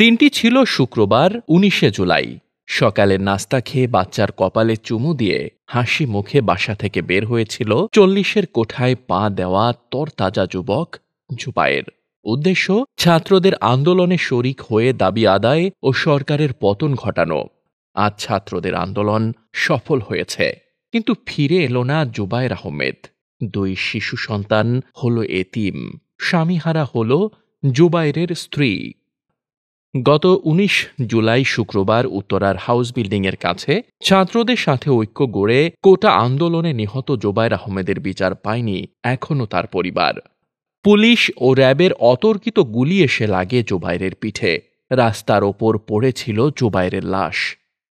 দিনটি ছিল শুক্রবার ১৯শে জুলাই। সকালের নাস্তা খেয়ে বাচ্চার কপালে চুমু দিয়ে হাসি মুখে বাসা থেকে বের হয়েছিল ৪০-এর কোঠায় পা দেওয়া তরতাজা যুবক জুবায়ের। উদ্দেশ্য ছাত্রদের আন্দোলনে শরিক হয়ে দাবি আদায় ও সরকারের পতন ঘটানো। আজ ছাত্রদের আন্দোলন সফল হয়েছে, কিন্তু ফিরে এলো না জুবায়ের আহমেদ। ২ শিশু সন্তান হল এতিম, স্বামীহারা হল জুবায়েরের স্ত্রী। গত ১৯ জুলাই শুক্রবার উত্তরার হাউস বিল্ডিংয়ের কাছে ছাত্রদের সাথে ঐক্য গড়ে কোটা আন্দোলনে নিহত জুবায়ের আহমেদের বিচার পায়নি এখনও তার পরিবার। পুলিশ ও র্যাবের অতর্কিত গুলি এসে লাগে জুবায়েরের পিঠে। রাস্তার ওপর পড়েছিল জুবায়েরের লাশ।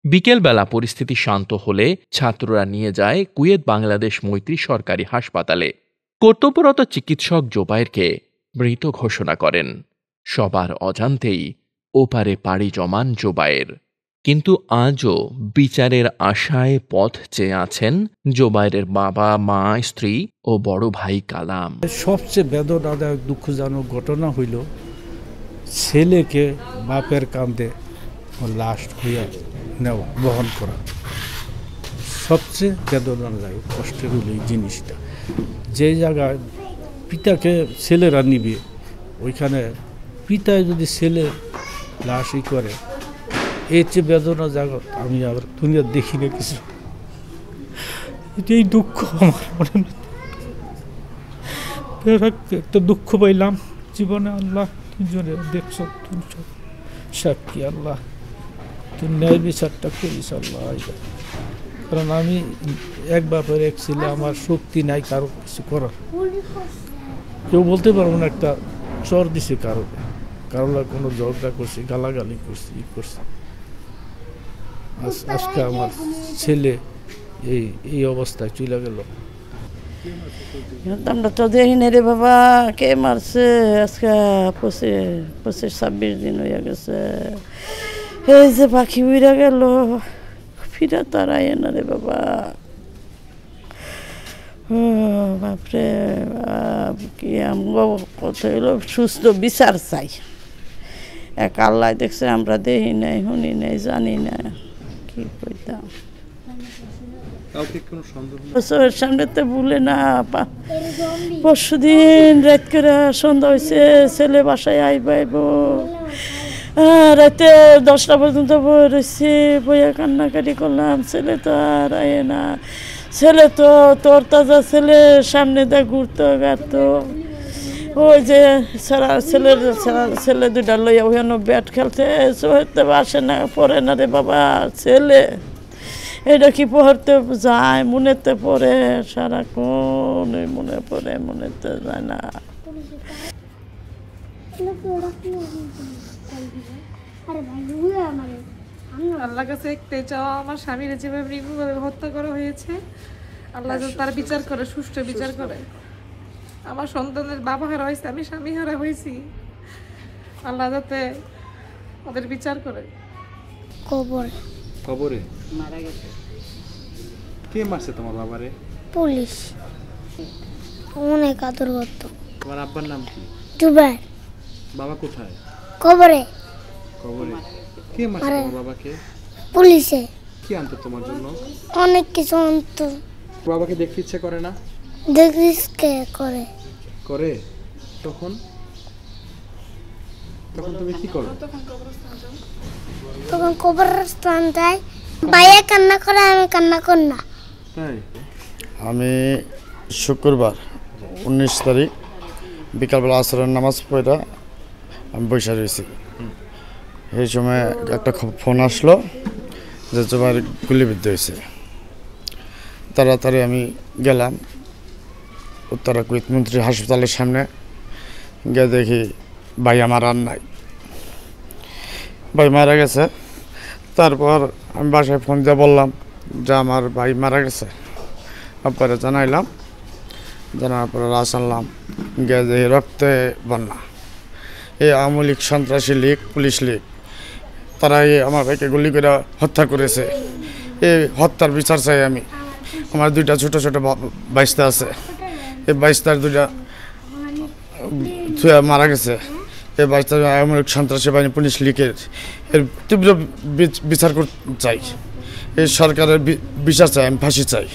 বিকেলবেলা পরিস্থিতি শান্ত হলে ছাত্ররা নিয়ে যায় কুয়েত বাংলাদেশ মৈত্রী সরকারি হাসপাতালে। কর্তব্যরত চিকিৎসক জুবায়েরকে মৃত ঘোষণা করেন। সবার অজান্তেই ওপারে পাড়ি জমান জুবায়ের, কিন্তু আজও বিচারের আশায় পথ চেয়ে আছেন জুবায়েরের বাবা, মা, স্ত্রী ও বড় ভাই কালাম। সবচেয়ে বেদনাদায়ক দুঃখজনক ঘটনা হইল ছেলেকে বাপের কাঁধে লাশ হইয়া নেওয়া, বহন করা। সবচেয়ে বেদনাদায়ক কষ্টের হইল এই জিনিসটা। যে জায়গায় পিতাকে ছেলেরা নিবে, ওইখানে পিতায় যদি ছেলে লাশই করে, এর চেয়ে বেদনা জায়গা আমি আবার দুনিয়া দেখি না কিছু। এটাই দুঃখ আমার মনে, একটা দুঃখ পাইলাম জীবনে। আল্লাহ তিনজনে দেখছ, সাক্ষী আল্লাহ, তুই ন্যায় বিচারটা করিস আল্লাহ। কারণ আমি এক বাপের এক ছেলে, আমার শক্তি নাই কারো কিছু করার। কেউ বলতে পারবো না একটা চর দিছে কারো কোনো ঝগড়া করছি, গালাগালি করছি, ই করছি। আজকে আমার ছেলে এই অবস্থায় চলে গেল। আমরা তো দেখি না রে বাবা, কে মারছে। আজকে ২৫-২৬ দিন হয়ে গেছে। এই যে পাখি উড়ে গেল, ফিরে তারাই না রে বাবা। ও বাপরে বাপ, কি আমগো কথা হইল সুস্থ বিচার চাই। এক আল্লাহ দেখছে, আমরা দেখি নাই, শুনি নাই, জানি না, কি কইতাম। বছরের সামনে তো ভুলে না। পরশু দিন রাত করে সন্ধ্যা হয়েছে, ছেলে বাসায় আইব। রাতে 10টা পর্যন্ত বই রয়েছে, বইয়া কান্নাকাটি করলাম। ছেলে তো আর আয় না। ছেলে তো তোর তাজা ছেলে, সামনে দিয়ে ঘুরতো গাতো। ওই যে ছেলে দুইটা লইয়া ওখানে ব্যাট খেলতে হইতে আসে না, পড়ে না রে বাবা। ছেলে এটা কি পড়তে যায়, মনেতে পড়ে, সারাক্ষণ মনে পড়ে, মনেতে যায় না। আল্লাহ কাছে একটাই চাওয়া, আমার স্বামীর যেভাবে নির্মমভাবে হত্যা করা হয়েছে, আল্লাহ যেন তার বিচার করে, সুষ্ঠু বিচার করে। আমার সন্তানের বাবা হারা হয়েছে, আমি স্বামী হারা হয়েছি, আল্লাহ যাতে ওদের বিচার করে। কবরে মারা গেছে। কে মারছে তোমার বাবারে? পুলিশ। অনেক আদর করত। তোমার আব্বার নাম কি? জুবায়ের। বাবা কোথায়? কবরে। কবরে। কে মারছে তোমার বাবাকে? পুলিশে। কি আনতো তোমার জন্য? অনেক কিছু আনতো। বাবাকে দেখতে ইচ্ছে করে না? দেখিস কে করে? করে। তখন তুমি কি করো? তখন কবরস্থান যাই, ভাইয়া কান্না করে, আমি কান্না করি না। তাই? আমি শুক্রবার 19 তারিখ বিকালবেলা আসরের নামাজ পড়ে আমি বসে রয়েছি। এই সময় একটা ফোন আসলো যে জুবায়ের গুলিবিদ্ধ হয়েছে। তাড়াতাড়ি আমি গেলাম উত্তরা কুয়েত মন্ত্রী হাসপাতালের সামনে, গিয়ে দেখি ভাই আমার আর নাই, ভাই মারা গেছে। তারপর আমি বাসায় ফোন দিয়ে বললাম যে আমার ভাই মারা গেছে। তারপরে জানাইলাম, জানার পরে লাশ আনলাম, গিয়ে দেখি রক্তে বন্যা। এই আওয়ামী লীগ, সন্ত্রাসী লীগ, পুলিশ লীগ, তারা আমার ভাইকে গুলি করে হত্যা করেছে। এই হত্যার বিচার চাই আমি। আমার 2টা ছোট ছোট বাইস্তা আছে, এই বাইস্তার 2টা মারা গেছে। এই 22 তারিখ আওয়ামী লীগ সন্ত্রাসী বাহিনী পুলিশ লীগের এর তীব্র বিচার করতে চাই। এই সরকারের বিচার চাই, আমি ফাঁসি চাই।